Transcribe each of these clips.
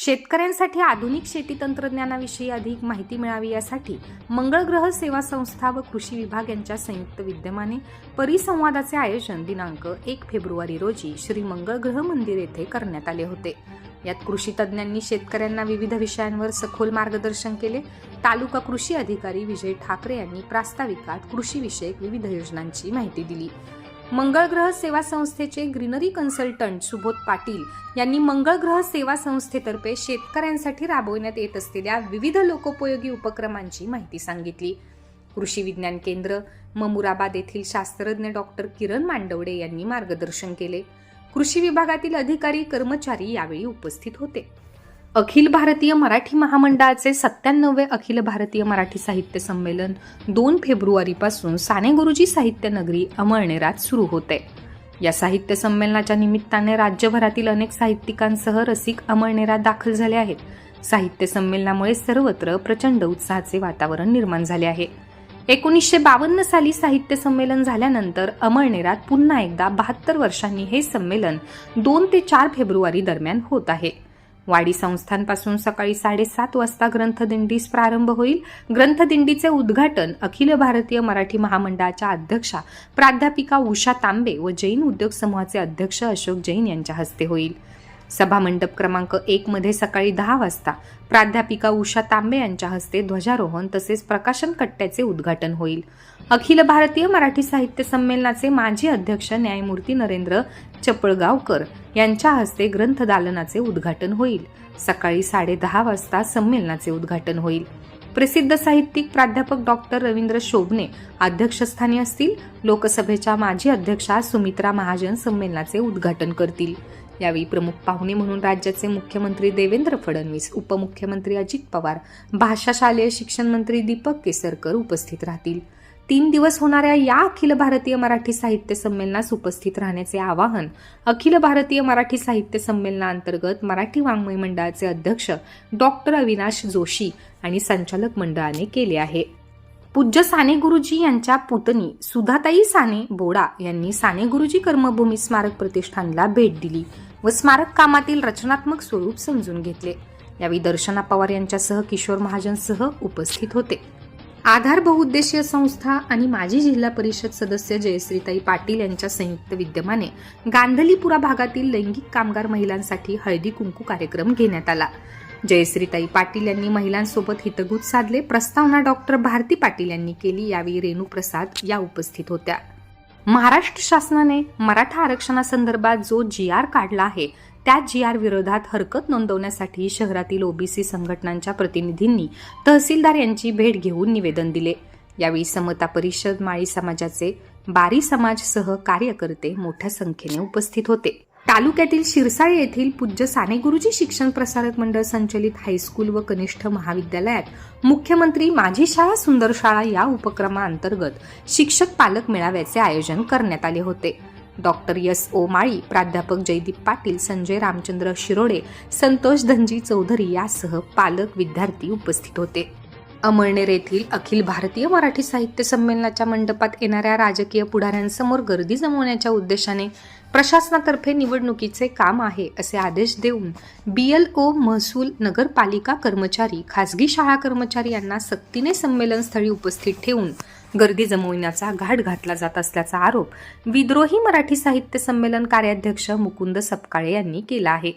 शेतकऱ्यांसाठी आधुनिक शेती तंत्रज्ञानाविषयी अधिक माहिती मिळावी यासाठी मंगळ ग्रह सेवा संस्था व कृषी विभाग यांच्या संयुक्त विद्यमाने परिसंवादाचे आयोजन दिनांक 1 फेब्रुवारी रोजी श्री मंगळ ग्रह मंदिर येथे करण्यात आले होते। यात कृषी तज्ज्ञांनी शेतकऱ्यांना विविध विषयांवर सखोल मार्गदर्शन केले। तालुका कृषी अधिकारी विजय ठाकरे यांनी प्रास्ताविकात कृषी विषयक विविध योजनांची माहिती दिली। मंगळ ग्रह सेवा संस्थेचे ग्रीनरी कन्सल्टंट सुबोध पाटील यांनी मंगळ ग्रह सेवा संस्थेतर्फे शेतकऱ्यांसाठी राबवण्यात येत असलेल्या विविध लोकोपयोगी उपक्रमांची माहिती सांगितली। कृषी विज्ञान केंद्र ममुराबाद येथील शास्त्रज्ञ डॉक्टर किरण मांडवडे यांनी मार्गदर्शन केले। कृषी विभागातील अधिकारी कर्मचारी यावेळी उपस्थित होते। अखिल भारतीय मराठी महामंडळाचे 97वे अखिल भारतीय मराठी साहित्य संमेलन 2 फेब्रुवारी पासून साने गुरुजी साहित्य नगरी अमळनेरात सुरू होते। या साहित्य संमेलनाच्या निमित्ताने राज्यभरातील अनेक साहित्यिकांसह रसिक अमळनेरात दाखल झाले आहेत। साहित्य संमेलनामुळे सर्वत्र प्रचंड उत्साहाचे वातावरण निर्माण झाले आहे। 1952 साली साहित्य संमेलन झाल्यानंतर अमळनेरात पुन्हा एकदा 72 वर्षांनी हे संमेलन 2 ते 4 फेब्रुवारी दरम्यान होत आहे। वाडी संस्थांपासून सकाळी 7:30 वाजता ग्रंथदिंडीस प्रारंभ होईल। ग्रंथदिंडीचे उद्घाटन अखिल भारतीय मराठी महामंडळाच्या अध्यक्षा प्राध्यापिका उषा तांबे व जैन उद्योग समूहाचे अध्यक्ष अशोक जैन यांच्या हस्ते होईल। सभा मंडप क्रमांक 1 मध्ये सकाळी 10 वाजता प्राध्यापिका उषा तांबे यांच्या हस्ते ध्वजारोहण तसेच प्रकाशन कट्ट्याचे उद्घाटन होईल। अखिल भारतीय मराठी साहित्य संमेलनाचे माजी अध्यक्ष न्यायमूर्ती नरेंद्र चपळगावकर यांच्या हस्ते ग्रंथदालनाचे उद्घाटन होईल। सकाळी 10:30 वाजता संमेलनाचे उद्घाटन होईल। प्रसिद्ध साहित्यिक प्राध्यापक डॉक्टर रवींद्र शोभने अध्यक्षस्थानी असतील। लोकसभेच्या माजी अध्यक्षा सुमित्रा महाजन संमेलनाचे उद्घाटन करतील। यावेळी प्रमुख पाहुणे म्हणून राज्याचे मुख्यमंत्री देवेंद्र फडणवीस, उपमुख्यमंत्री अजित पवार, भाषा शालेय शिक्षण मंत्री दीपक केसरकर उपस्थित राहतील। 3 दिवस होणाऱ्या या अखिल भारतीय मराठी साहित्य संमेलनास उपस्थित राहण्याचे आवाहन अखिल भारतीय मराठी साहित्य संमेलनाअंतर्गत मराठी वाङ्मय मंडळाचे अध्यक्ष डॉक्टर अविनाश जोशी आणि संचालक मंडळाने केले आहे। पूज्य साने गुरुजी यांच्या पुतणी सुधाताई साने बोडा यांनी साने गुरुजी कर्मभूमी स्मारक प्रतिष्ठानला भेट दिली व स्मारक कामातील रचनात्मक स्वरूप समजून घेतले। यावेळी दर्शना पवार यांच्यासह किशोर महाजनसह उपस्थित होते। आधार बहुउद्देशीय संस्था आणि माजी जिल्हा परिषद सदस्य जयश्रीताई पाटील यांच्या संयुक्त विद्यमाने गांधलीपुरा भागातील लैंगिक कामगार महिलांसाठी हळदी कुंकू कार्यक्रम घेण्यात आला। जयश्रीताई पाटील यांनी महिलांसोबत हितगुज साधले। प्रस्तावना डॉक्टर भारती पाटील यांनी केली। यावेळी रेणू प्रसाद या उपस्थित होत्या। महाराष्ट्र शासनाने मराठा आरक्षणासंदर्भात जो GR काढला आहे त्या GR विरोधात हरकत नोंदवण्यासाठी शहरातील ओबीसी संघटनांच्या प्रतिनिधींनी तहसीलदार यांची भेट घेऊन निवेदन दिले। यावेळी समता परिषद, माळी समाजाचे, बारी समाजसह कार्यकर्ते मोठ्या संख्येने उपस्थित होते। तालुक्यातील शिरसाळे येथील पूज्य साने गुरुजी शिक्षण प्रसारक मंडळ संचलित हायस्कूल व कनिष्ठ महाविद्यालयात मुख्यमंत्री माझी शाळा सुंदर शाळा या उपक्रमाअंतर्गत शिक्षक पालक मेळाव्याचे आयोजन करण्यात आले होते। Doctor S.O. माळी, प्राध्यापक जयदीप पाटील, संजय रामचंद्र शिरोडे, संतोष धनजी चौधरी यासह पालक विद्यार्थी उपस्थित होते। अमळनेर येथील अखिल भारतीय मराठी साहित्य संमेलनाच्या मंडपात येणाऱ्या राजकीय पुढाऱ्यांसमोर गर्दी जमवण्याच्या उद्देशाने प्रशासनातर्फे निवडणुकीचे काम आहे असे आदेश देऊन BLO, महसूल, नगरपालिका कर्मचारी, खासगी शाळा कर्मचारी यांना सक्तीने संमेलनस्थळी उपस्थित ठेवून गर्दी जमविण्याचा घाट घातला जात असल्याचा आरोप विद्रोही मराठी साहित्य संमेलन कार्याध्यक्ष मुकुंद सपकाळे यांनी केला आहे।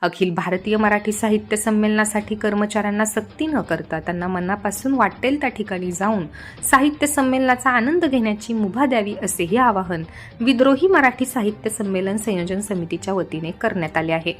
अखिल भारतीय मराठी साहित्य संमेलनासाठी कर्मचाऱ्यांना सक्ती न करता त्यांना मनापासून वाटेल त्या ठिकाणी जाऊन साहित्य संमेलनाचा आनंद घेण्याची मुभा द्यावी असेही आवाहन विद्रोही मराठी साहित्य संमेलन संयोजन समितीच्या वतीने करण्यात आले आहे।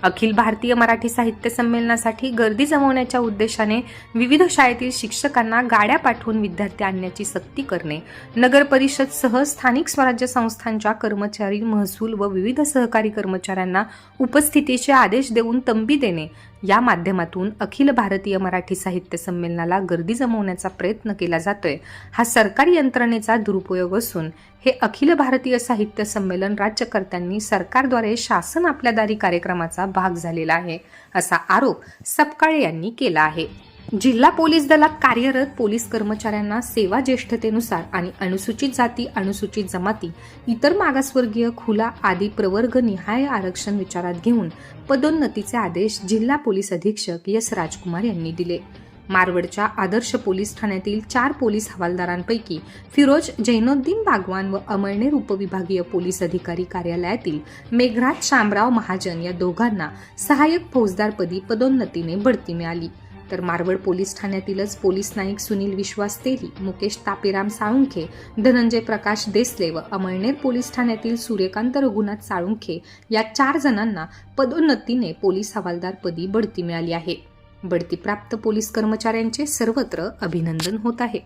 अखिल भारतीय मराठी साहित्य संमेलनासाठी गर्दी जमवण्याच्या उद्देशाने विविध शाळेतील शिक्षकांना गाड्या पाठवून विद्यार्थी आणण्याची सक्ती करणे, नगर परिषद सह स्थानिक स्वराज्य संस्थांच्या कर्मचारी, महसूल व विविध सहकारी कर्मचाऱ्यांना उपस्थितीचे आदेश देऊन तंबी देणे या माध्यमातून अखिल भारतीय मराठी साहित्य संमेलनाला गर्दी जमवण्याचा प्रयत्न केला जातोय। हा सरकारी यंत्रणेचा दुरुपयोग असून हे अखिल भारतीय साहित्य संमेलन राज्यकर्त्यांनी सरकारद्वारे शासन आपल्या दारी कार्यक्रमाचा भाग झालेला आहे असा आरोप सपकाळे यांनी केला आहे। जिल्हा पोलीस दलात कार्यरत पोलीस कर्मचाऱ्यांना सेवा ज्येष्ठतेनुसार आणि अनुसूचित जाती, अनुसूचित जमाती, इतर मागासवर्गीय, खुला आदी प्रवर्ग निहाय आरक्षण विचारात घेऊन पदोन्नतीचे आदेश जिल्हा पोलीस अधीक्षक एस राजकुमार यांनी दिले. मारवडच्या आदर्श पोलीस ठाण्यातील 4 पोलीस हवालदारांपैकी फिरोज जैनुद्दीन बागवान व अमळनेर उपविभागीय पोलीस अधिकारी कार्यालयातील मेघराज शामराव महाजन या दोघांना सहाय्यक फौजदारपदी पदोन्नतीने बढती मिळाली. तर मारवड पोलीस ठाण्यातीलच पोलीस नाईक सुनील विश्वास तेली, मुकेश तापेराम साळुंखे, धनंजय प्रकाश देसले व अमळनेर पोलीस ठाण्यातील सूर्यकांत रघुनाथ साळुंखे या 4 जणांना पदोन्नतीने पोलीस हवालदारपदी बढती मिळाली आहे. बढतीप्राप्त पोलीस कर्मचाऱ्यांचे सर्वत्र अभिनंदन होत आहे.